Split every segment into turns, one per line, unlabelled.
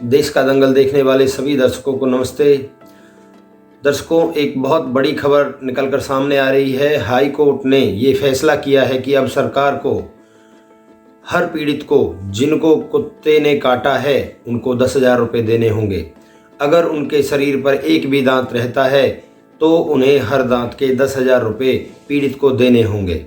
देश का दंगल देखने वाले सभी दर्शकों को नमस्ते। दर्शकों, एक बहुत बड़ी खबर निकलकर सामने आ रही है। हाई कोर्ट ने ये फैसला किया है कि अब सरकार को हर पीड़ित को जिनको कुत्ते ने काटा है उनको 10,000 रुपये देने होंगे। अगर उनके शरीर पर एक भी दांत रहता है तो उन्हें हर दांत के 10,000 रुपये पीड़ित को देने होंगे।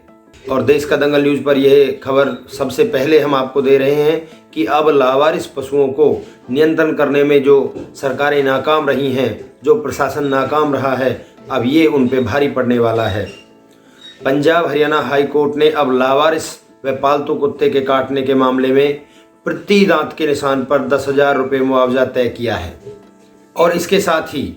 और देश का दंगल न्यूज़ पर यह खबर सबसे पहले हम आपको दे रहे हैं कि अब लावारिस पशुओं को नियंत्रण करने में जो सरकारें नाकाम रही हैं, जो प्रशासन नाकाम रहा है, अब ये उन पे भारी पड़ने वाला है। पंजाब हरियाणा हाई कोर्ट ने अब लावारिस व पालतू कुत्ते के काटने के मामले में प्रति दांत के निशान पर 10,000 रुपये मुआवजा तय किया है। और इसके साथ ही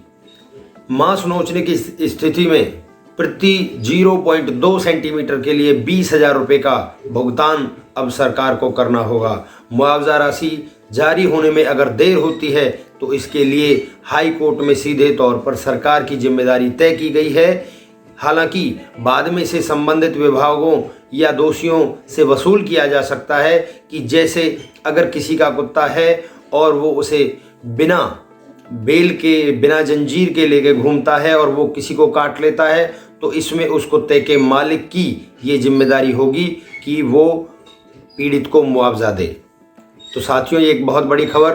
मांस नोचने की स्थिति में प्रति 0.2 सेंटीमीटर के लिए 20,000 रुपये का भुगतान अब सरकार को करना होगा। मुआवजा राशि जारी होने में अगर देर होती है तो इसके लिए हाई कोर्ट में सीधे तौर पर सरकार की जिम्मेदारी तय की गई है। हालांकि बाद में से संबंधित विभागों या दोषियों से वसूल किया जा सकता है कि जैसे अगर किसी का कुत्ता है और वो उसे बिना बेल के, बिना जंजीर के लेके घूमता है और वो किसी को काट लेता है तो इसमें उस कुत्ते के मालिक की ये जिम्मेदारी होगी कि वो पीड़ित को मुआवजा दे। तो साथियों, ये एक बहुत बड़ी खबर।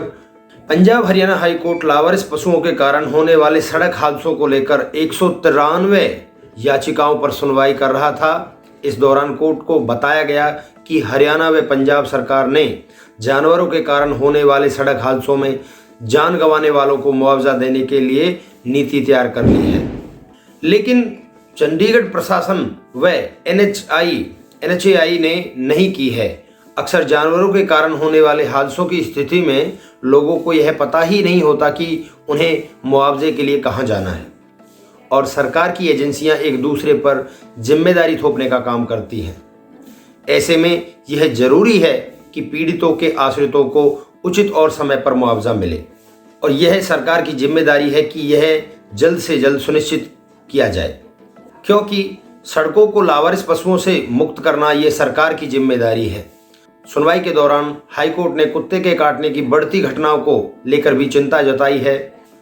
पंजाब हरियाणा हाई कोर्ट लावारिस पशुओं के कारण होने वाले सड़क हादसों को लेकर 193 याचिकाओं पर सुनवाई कर रहा था। इस दौरान कोर्ट को बताया गया कि हरियाणा व पंजाब सरकार ने जानवरों के कारण होने वाले सड़क हादसों में जान गंवाने वालों को मुआवजा देने के लिए नीति तैयार कर ली है। लेकिन चंडीगढ़ प्रशासन व NHAI ने नहीं की है। अक्सर जानवरों के कारण होने वाले हादसों की स्थिति में लोगों को यह पता ही नहीं होता कि उन्हें मुआवजे के लिए कहां जाना है और सरकार की एजेंसियां एक दूसरे पर जिम्मेदारी थोपने का काम करती हैं। ऐसे में यह जरूरी है कि पीड़ितों के आश्रितों को उचित और समय पर मुआवजा मिले और यह सरकार की जिम्मेदारी है कि यह जल्द से जल्द सुनिश्चित किया जाए, क्योंकि सड़कों को लावारिस पशुओं से मुक्त करना यह सरकार की जिम्मेदारी है। सुनवाई के दौरान हाईकोर्ट ने कुत्ते के काटने की बढ़ती घटनाओं को लेकर भी चिंता जताई है।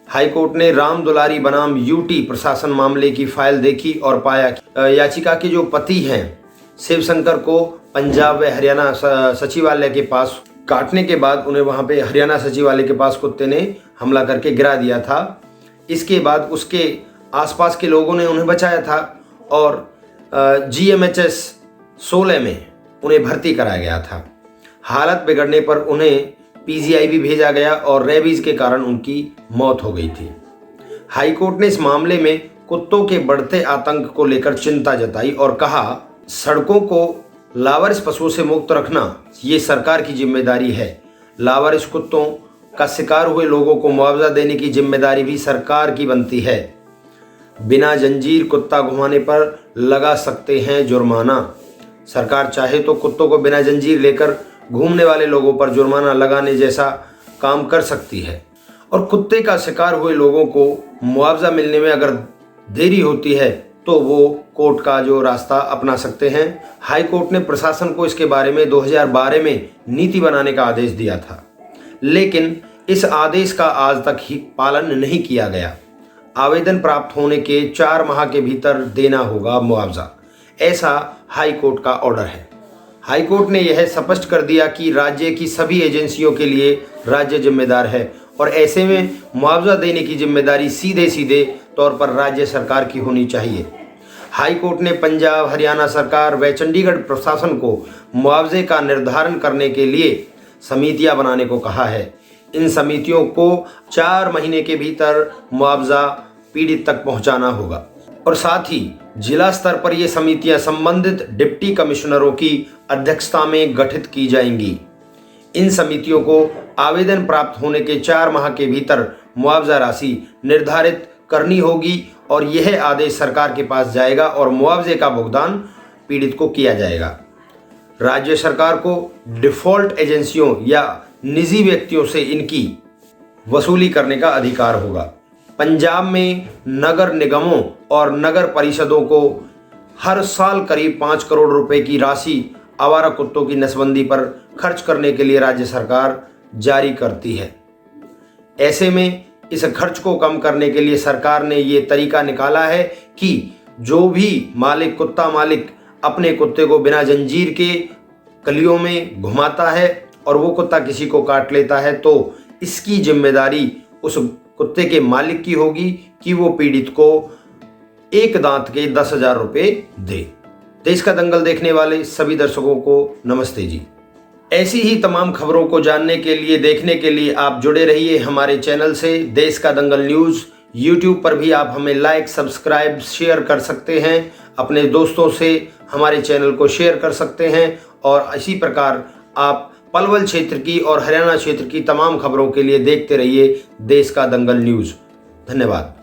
हाईकोर्ट ने राम दुलारी बनाम यूटी प्रशासन मामले की फाइल देखी और पाया कि याचिका के जो पति हैं शिवशंकर को पंजाब व हरियाणा सचिवालय के पास काटने के बाद उन्हें वहां पे हरियाणा सचिवालय के पास कुत्ते ने हमला करके गिरा दिया था। इसके बाद उसके आसपास के लोगों ने उन्हें बचाया था और GMHS 16 में उन्हें भर्ती कराया गया था। हालत बिगड़ने पर उन्हें PGI भी भेजा गया और रेबीज के कारण उनकी मौत हो गई थी। हाईकोर्ट ने इस मामले में कुत्तों के बढ़ते आतंक को लेकर चिंता जताई और कहा, सड़कों को लावारिस पशुओं से मुक्त रखना ये सरकार की जिम्मेदारी है। लावारिस कुत्तों का शिकार हुए लोगों को मुआवजा देने की जिम्मेदारी भी सरकार की बनती है। बिना जंजीर कुत्ता घुमाने पर लगा सकते हैं जुर्माना। सरकार चाहे तो कुत्तों को बिना जंजीर लेकर घूमने वाले लोगों पर जुर्माना लगाने जैसा काम कर सकती है और कुत्ते का शिकार हुए लोगों को मुआवजा मिलने में अगर देरी होती है तो वो कोर्ट का जो रास्ता अपना सकते हैं। हाई कोर्ट ने प्रशासन को इसके बारे में 2012 में नीति बनाने का आदेश दिया था, लेकिन इस आदेश का आज तक ही पालन नहीं किया गया। आवेदन प्राप्त होने के 4 माह के भीतर देना होगा मुआवजा, ऐसा हाई कोर्ट का ऑर्डर है। हाई कोर्ट ने यह स्पष्ट कर दिया कि राज्य की सभी एजेंसियों के लिए राज्य जिम्मेदार है और ऐसे में मुआवजा देने की जिम्मेदारी सीधे तौर पर राज्य सरकार की होनी चाहिए। हाई कोर्ट ने पंजाब हरियाणा सरकार व चंडीगढ़ प्रशासन को मुआवजे का निर्धारण करने के लिए समितियां बनाने को कहा है। इन समितियों को 4 महीने के भीतर मुआवजा पीड़ित तक पहुंचाना होगा और साथ ही जिला स्तर पर ये समितियां संबंधित डिप्टी कमिश्नरों की अध्यक्षता में गठित की जाएंगी। इन समितियों को आवेदन प्राप्त होने के 4 माह के भीतर मुआवजा राशि निर्धारित करनी होगी और यह आदेश सरकार के पास जाएगा और मुआवजे का भुगतान पीड़ित को किया जाएगा। राज्य सरकार को डिफ़ॉल्ट एजेंसियों या निजी व्यक्तियों से इनकी वसूली करने का अधिकार होगा। पंजाब में नगर निगमों और नगर परिषदों को हर साल करीब 5 करोड़ रुपए की राशि आवारा कुत्तों की नसबंदी पर खर्च करने के लिए राज्य सरकार जारी करती है। ऐसे में इस खर्च को कम करने के लिए सरकार ने ये तरीका निकाला है कि जो भी कुत्ता मालिक अपने कुत्ते को बिना जंजीर के गलियों में घुमाता है और वो कुत्ता किसी को काट लेता है तो इसकी जिम्मेदारी उस कुत्ते के मालिक की होगी कि वो पीड़ित को एक दांत के 10,000 रुपये दे। देश का दंगल देखने वाले सभी दर्शकों को नमस्ते जी। ऐसी ही तमाम खबरों को जानने के लिए, देखने के लिए आप जुड़े रहिए हमारे चैनल से देश का दंगल न्यूज़। यूट्यूब पर भी आप हमें लाइक, सब्सक्राइब, शेयर कर सकते हैं। अपने दोस्तों से हमारे चैनल को शेयर कर सकते हैं और इसी प्रकार आप पलवल क्षेत्र की और हरियाणा क्षेत्र की तमाम खबरों के लिए देखते रहिए देश का दंगल न्यूज़। धन्यवाद।